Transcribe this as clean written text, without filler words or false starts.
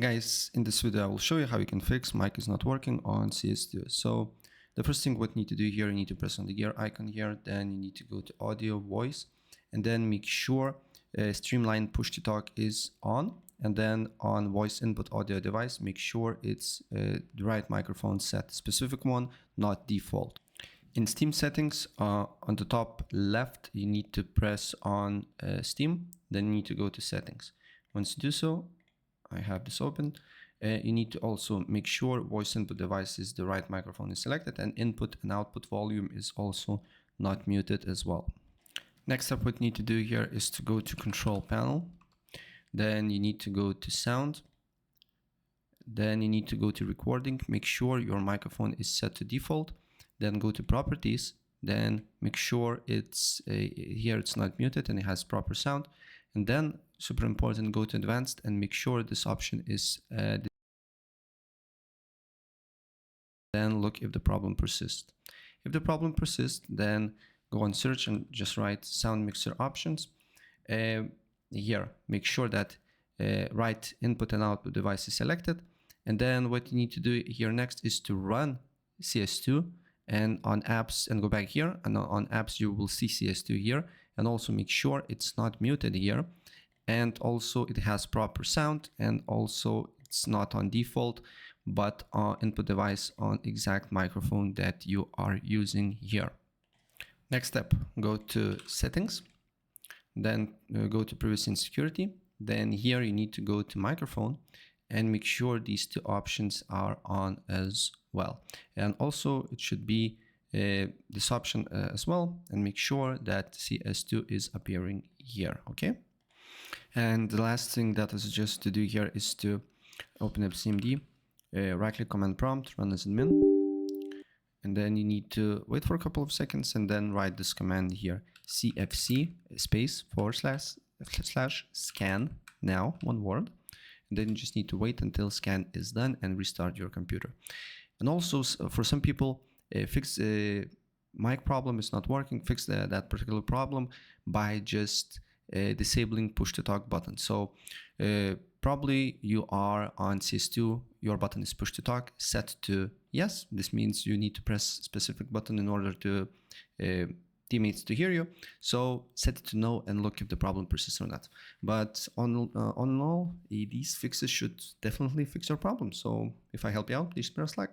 Hey guys, in this video I will show you how you can fix mic is not working on CS2. So the first thing what you need to do here, you need to press on the gear icon here, then you need to go to audio, voice, and then make sure streamline push to talk is on, and then on voice input audio device, make sure it's the right microphone set, specific one, not default. In Steam settings, on the top left, you need to press on Steam, then you need to go to settings. Once you do so, I have this open. You need to also make sure voice input device is the right microphone is selected, and input and output volume is also not muted as well. Next up, what you need to do here is to go to control panel. Then you need to go to sound. Then you need to go to recording. Make sure your microphone is set to default. Then go to properties. Then make sure it's here it's not muted and it has proper sound. And then, super important, go to advanced and make sure this option is then look if the problem persists. If the problem persists, then go on search and just write sound mixer options. Here, make sure that right input and output device is selected. And then what you need to do here next is to run CS2 and on apps, and go back here, and on apps you will see CS2 here, and also make sure it's not muted here, and also it has proper sound, and also it's not on default but input device on exact microphone that you are using here. Next step, go to settings, then go to privacy and security. Then here you need to go to microphone and make sure these two options are on as well. And also it should be this option as well, and make sure that CS2 is appearing here, okay? And the last thing that I suggest to do here is to open up CMD, right click command prompt, run as admin, and then you need to wait for a couple of seconds and then write this command here, cfc space / scan now, one word. And then you just need to wait until scan is done and restart your computer. And also for some people, fix mic problem is not working, fix that particular problem by just disabling push to talk button. So probably you are on CS2, your button is push to talk set to yes. This means you need to press specific button in order to teammates to hear you. So set it to no and look if the problem persists or not. But on all, these fixes should definitely fix your problem. So if I help you out, please press like.